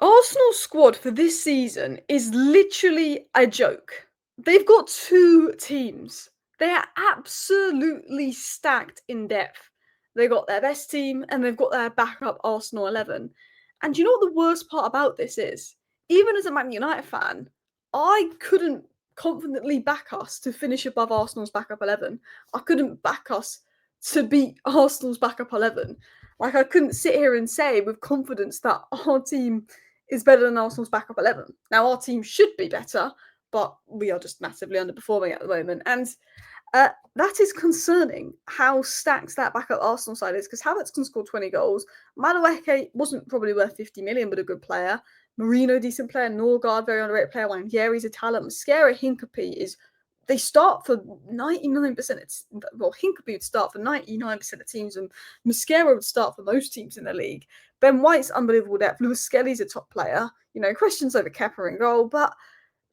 Arsenal's squad for this season is literally a joke. They've got two teams. They are absolutely stacked in depth. They got their best team and they've got their backup Arsenal 11. And do you know what the worst part about this is? Even as a Man United fan, I couldn't confidently back us to finish above Arsenal's backup 11. I couldn't back us to beat Arsenal's backup 11. Like, I couldn't sit here and say with confidence that our team is better than Arsenal's backup 11. Now, our team should be better, but we are just massively underperforming at the moment. And that is concerning how stacked that backup Arsenal side is, because Havertz can score 20 goals. Madueke wasn't probably worth 50 million, but a good player. Marino, decent player. Norgard, very underrated player. Nwaneri's a talent. Mascara, Hincapie is... They start for 99%. Well, Hincapie would start for 99% of teams, and Mascara would start for most teams in the league. Ben White's unbelievable depth. Lewis Skelly's a top player. You know, questions over Kepa in goal, but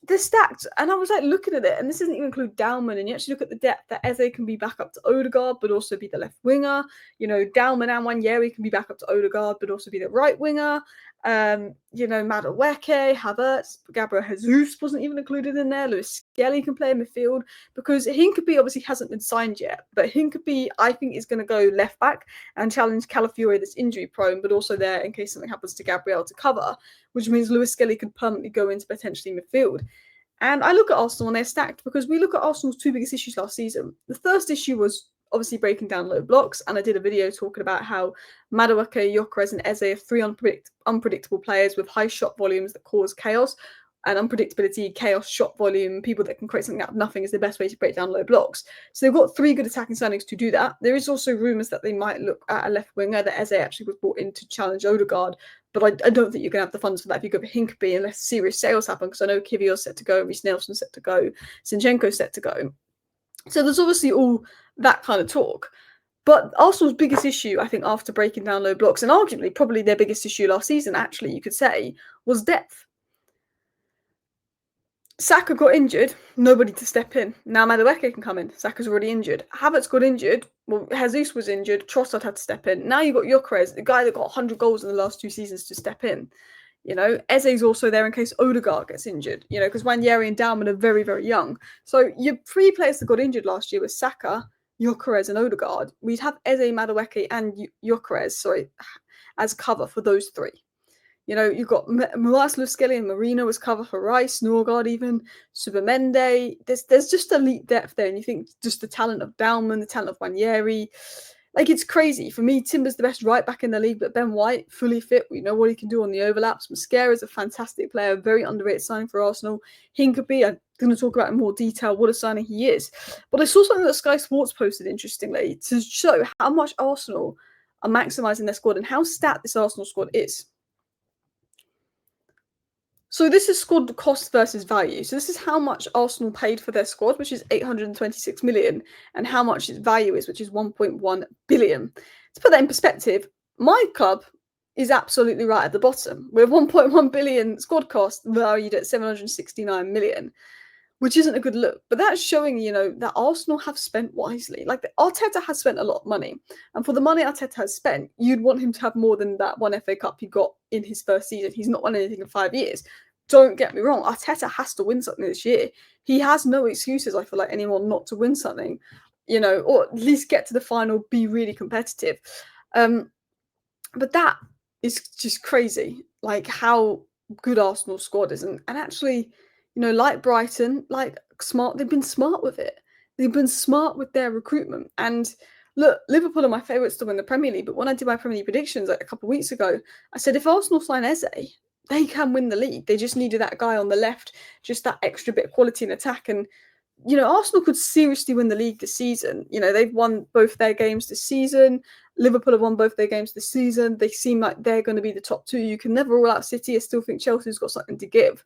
they're stacked. And I was like looking at it, and this doesn't even include Dowman. And you actually look at the depth that Eze can be back up to Odegaard, but also be the left winger. You know, Dowman and Nwaneri can be back up to Odegaard, but also be the right winger. You know, Madueke, Havertz, Gabriel Jesus wasn't even included in there. Lewis Skelly can play in midfield, because Hincapie obviously hasn't been signed yet. But Hincapie, I think, is going to go left back and challenge Calafiore that's injury prone, but also there in case something happens to Gabriel to cover, which means Lewis Skelly could permanently go into potentially midfield. And I look at Arsenal and they're stacked, because we look at Arsenal's two biggest issues last season. The first issue was obviously breaking down low blocks, and I did a video talking about how Madueke, Gyokeres and Eze are three unpredictable players with high shot volumes that cause chaos, and unpredictability, chaos, shot volume, people that can create something out of nothing is the best way to break down low blocks. So they've got three good attacking signings to do that. There is also rumours that they might look at a left winger, that Eze actually was brought in to challenge Odegaard, but I don't think you're going to have the funds for that if you go for Hincapie unless serious sales happen, because I know Kivior's set to go, Reece Nelson's set to go, Zinchenko's set to go. So there's obviously all that kind of talk. But Arsenal's biggest issue, I think, after breaking down low blocks, and arguably probably their biggest issue last season, actually, you could say, was depth. Saka got injured, nobody to step in. Now Madueke can come in. Saka's already injured. Havertz got injured. Well, Jesus was injured. Trossard had to step in. Now you've got Gyokeres, the guy that got 100 goals in the last 2 seasons, to step in. You know, Eze's also there in case Odegaard gets injured, you know, because Nwaneri and Dowman are very, very young. So your 3 players that got injured last year were Saka, Gyokeres and Odegaard. We'd have Eze, Madueke and Gyokeres, as cover for those 3. You know, you've got Lewis Skelly and Marino as cover for Rice, Norgard even, Subamende. There's just elite depth there, and you think just the talent of Dowman, the talent of Nwaneri. Like, it's crazy. For me, Timber's the best right back in the league, but Ben White, fully fit. We know what he can do on the overlaps. Mascara's a fantastic player, very underrated signing for Arsenal. Hincapie, I'm going to talk about in more detail what a signing he is. But I saw something that Sky Sports posted, interestingly, to show how much Arsenal are maximising their squad and how stacked this Arsenal squad is. So this is squad cost versus value. So this is how much Arsenal paid for their squad, which is 826 million, and how much its value is, which is 1.1 billion. To put that in perspective, my club is absolutely right at the bottom, with 1.1 billion squad cost valued at 769 million, which isn't a good look. But that's showing, you know, that Arsenal have spent wisely. Like, Arteta has spent a lot of money, and for the money Arteta has spent, you'd want him to have more than that one FA Cup he got in his first season. He's not won anything in 5 years. Don't get me wrong, Arteta has to win something this year. He has no excuses, I feel like, anymore not to win something, you know, or at least get to the final, be really competitive. But that is just crazy, like how good Arsenal's squad is. And actually, you know, like Brighton, like smart, they've been smart with it. They've been smart with their recruitment. And look, Liverpool are my favourites to win the Premier League, but when I did my Premier League predictions like a couple of weeks ago, I said if Arsenal sign Eze, they can win the league. They just needed that guy on the left, just that extra bit of quality in attack. And, you know, Arsenal could seriously win the league this season. You know, they've won both their games this season. Liverpool have won both their games this season. They seem like they're going to be the top 2. You can never rule out City. I still think Chelsea's got something to give.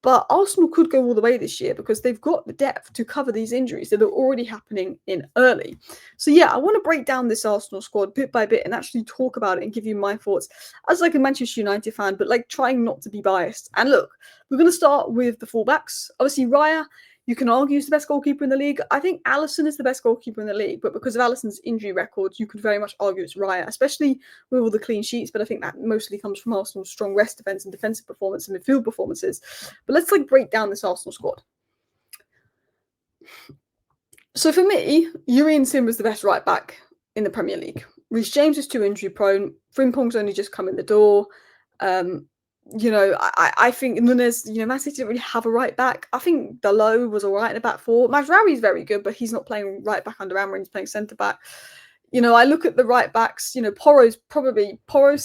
But Arsenal could go all the way this year because they've got the depth to cover these injuries that are already happening in early. So yeah, I want to break down this Arsenal squad bit by bit and actually talk about it and give you my thoughts as like a Manchester United fan, but like trying not to be biased. And look, we're going to start with the fullbacks. Obviously, Raya, You can argue he's the best goalkeeper in the league. I think Alisson is the best goalkeeper in the league, but because of Alisson's injury record, you could very much argue it's Raya, especially with all the clean sheets. But I think that mostly comes from Arsenal's strong rest defence and defensive performance and midfield performances. But let's break down this Arsenal squad. So for me, Urian Sim was the best right back in the Premier League. Reece James is too injury prone. Frimpong's only just come in the door. I think Nunes, Man City didn't really have a right back. I think Dalot was all right in the back four. Mazraoui is very good, but he's not playing right back under Amorim. He's playing centre back. I look at the right backs. Porro's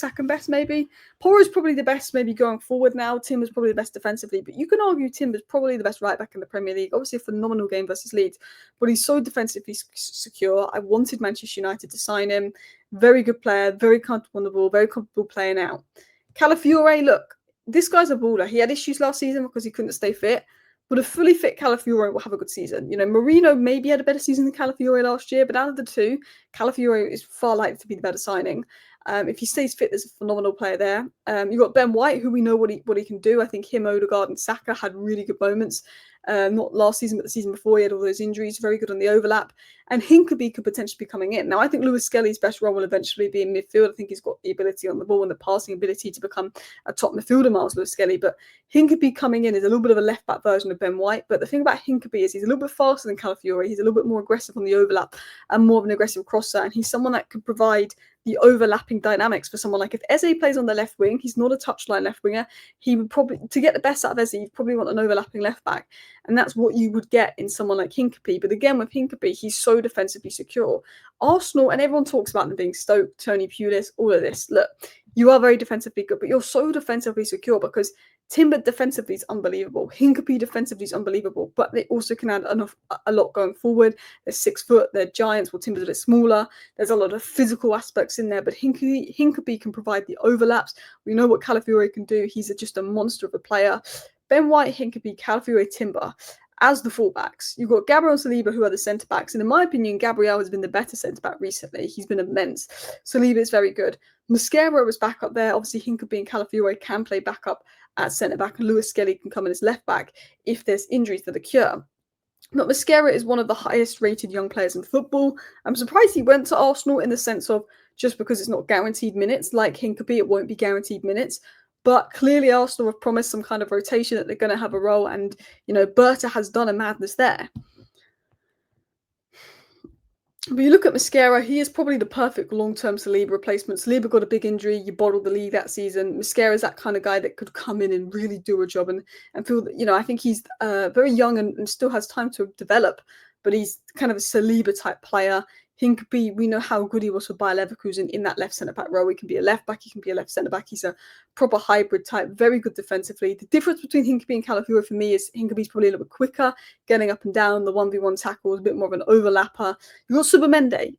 second best, maybe. Porro's probably the best, maybe going forward now. Timber's probably the best defensively, but you can argue Timber's probably the best right back in the Premier League. Obviously, a phenomenal game versus Leeds, but he's so defensively secure. I wanted Manchester United to sign him. Very good player, very comfortable on the ball, very comfortable playing out. Calafiore, look, this guy's a baller. He had issues last season because he couldn't stay fit. But a fully fit Calafiore will have a good season. Marino maybe had a better season than Calafiore last year, but out of the two, Calafiore is far likely to be the better signing. If he stays fit, there's a phenomenal player there. You've got Ben White, who we know what he can do. I think him, Odegaard, and Saka had really good moments. Not last season, but the season before. He had all those injuries. Very good on the overlap. And Hincapie could potentially be coming in. Now, I think Lewis Skelly's best role will eventually be in midfield. I think he's got the ability on the ball and the passing ability to become a top midfielder, Miles Lewis Skelly. But Hincapie coming in is a little bit of a left-back version of Ben White. But the thing about Hincapie is he's a little bit faster than Calafiore. He's a little bit more aggressive on the overlap and more of an aggressive crosser. And he's someone that could provide the overlapping dynamics for someone like if Eze plays on the left wing, he's not a touchline left winger. He would probably, to get the best out of Eze, you'd probably want an overlapping left back. And that's what you would get in someone like Hincapie. But again, with Hincapie, he's so defensively secure. Arsenal, and everyone talks about them being Stoke, Tony Pulis, all of this. Look, you are very defensively good, but you're so defensively secure because Timber defensively is unbelievable. Hincapie defensively is unbelievable, but they also can add a lot going forward. They're 6 foot, they're giants, while Timber's a bit smaller. There's a lot of physical aspects in there, but Hincapie can provide the overlaps. We know what Calafiore can do. He's just a monster of a player. Ben White, Hincapie, Calafiore, Timber as the fullbacks. You've got Gabriel and Saliba, who are the centre-backs. And in my opinion, Gabriel has been the better centre-back recently. He's been immense. Saliba is very good. Mosquera was back up there. Obviously, Hincapie and Calafiore can play back up at centre-back. And Lewis Skelly can come in as left-back if there's injuries that occur. But Mosquera is one of the highest-rated young players in football. I'm surprised he went to Arsenal in the sense of just because it's not guaranteed minutes. Like Hincapie, it won't be guaranteed minutes. But clearly Arsenal have promised some kind of rotation that they're going to have a role. And, Berta has done a madness there. But you look at Mosquera, he is probably the perfect long-term Saliba replacement. Saliba got a big injury. You bottled the league that season. Mosquera is that kind of guy that could come in and really do a job and feel that, I think he's very young and still has time to develop. But he's kind of a Saliba-type player. Hincapie, we know how good he was for Bayer Leverkusen in that left centre-back role. He can be a left-back, he can be a left centre-back. He's a proper hybrid type, very good defensively. The difference between Hincapie and Calafiore for me is Hincapie's probably a little bit quicker, getting up and down, the 1v1 tackles, a bit more of an overlapper. You've got Subamende.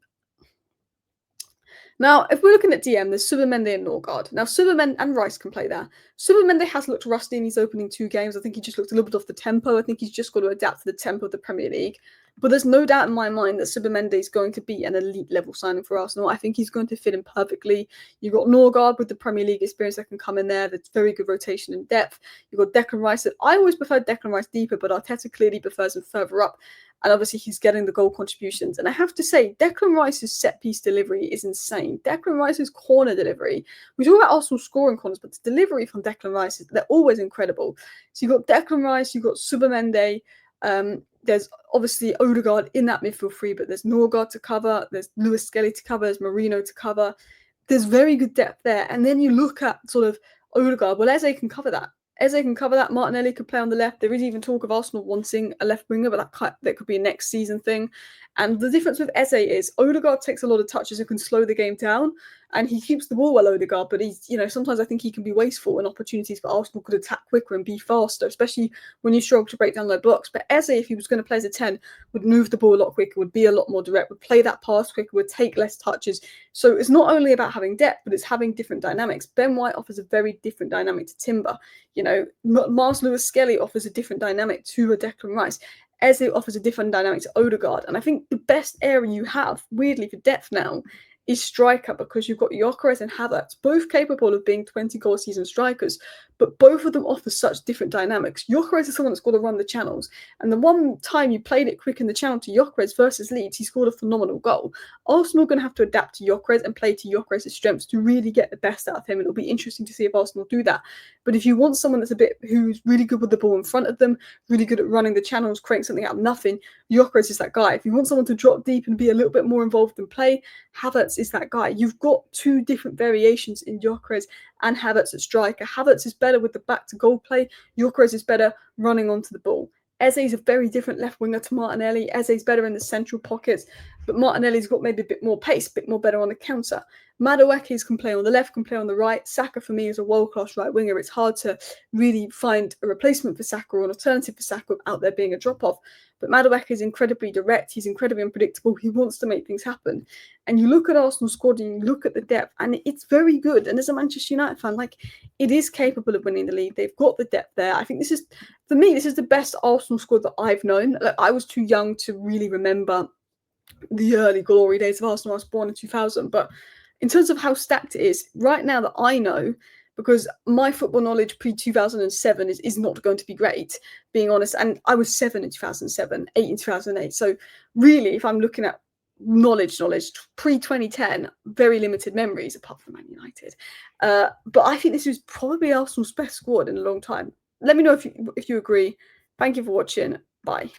Now, if we're looking at DM, there's Subamende and Norgard. Now, Subamende and Rice can play there. Subamende has looked rusty in his opening 2 games. I think he just looked a little bit off the tempo. I think he's just got to adapt to the tempo of the Premier League. But there's no doubt in my mind that Subamende is going to be an elite level signing for Arsenal. I think he's going to fit in perfectly. You've got Norgard with the Premier League experience that can come in there. That's very good rotation and depth. You've got Declan Rice. I always preferred Declan Rice deeper, but Arteta clearly prefers him further up. And obviously he's getting the goal contributions. And I have to say, Declan Rice's set-piece delivery is insane. Declan Rice's corner delivery. We talk about Arsenal scoring corners, but the delivery from Declan Rice, they're always incredible. So you've got Declan Rice, you've got Subamende. There's obviously Odegaard in that midfield three, but there's Norgard to cover. There's Lewis Skelly to cover. There's Marino to cover. There's very good depth there. And then you look at sort of Odegaard. Well, Eze can cover that. Eze can cover that. Martinelli could play on the left. There is even talk of Arsenal wanting a left winger, but that could be a next season thing. And the difference with Eze is Odegaard takes a lot of touches and can slow the game down, and he keeps the ball well, Odegaard. But he's, sometimes I think he can be wasteful, and opportunities for Arsenal could attack quicker and be faster, especially when you struggle to break down low blocks. But Eze, if he was going to play as a 10, would move the ball a lot quicker, would be a lot more direct, would play that pass quicker, would take less touches. So it's not only about having depth, but it's having different dynamics. Ben White offers a very different dynamic to Timber. Miles Lewis Skelly offers a different dynamic to a Declan Rice. Eze offers a different dynamic to Odegaard. And I think the best area you have, weirdly, for depth now is striker, because you've got Gyokeres and Havertz, both capable of being 20-goal season strikers. but both of them offer such different dynamics. Gyokeres is someone that's got to run the channels, and the one time you played it quick in the channel to Gyokeres versus Leeds, he scored a phenomenal goal. Arsenal are going to have to adapt to Gyokeres and play to Gyokeres' strengths to really get the best out of him. It'll be interesting to see if Arsenal do that. But if you want someone who's really good with the ball in front of them, really good at running the channels, creating something out of nothing, Gyokeres is that guy. If you want someone to drop deep and be a little bit more involved in play, Havertz is that guy. You've got two different variations in Gyokeres and Havertz at striker. Havertz is better with the back to goal play. Gyokeres is better running onto the ball. Eze is a very different left winger to Martinelli. Eze is better in the central pockets, but Martinelli's got maybe a bit more pace, a bit more better on the counter. Madueke can play on the left, can play on the right. Saka, for me, is a world-class right winger. It's hard to really find a replacement for Saka or an alternative for Saka without there being a drop-off. But Madueke is incredibly direct. He's incredibly unpredictable. He wants to make things happen. And you look at Arsenal's squad and you look at the depth, and it's very good. And as a Manchester United fan, it is capable of winning the league. They've got the depth there. I think this is the best Arsenal squad that I've known. I was too young to really remember the early glory days of Arsenal. I was born in 2000, but in terms of how stacked it is right now that I know, because my football knowledge pre-2007 is not going to be great, being honest. And I was 7 in 2007, 8 in 2008. So really, if I'm looking at knowledge, pre-2010, very limited memories, apart from Man United. But I think this is probably Arsenal's best squad in a long time. Let me know if you agree. Thank you for watching. Bye.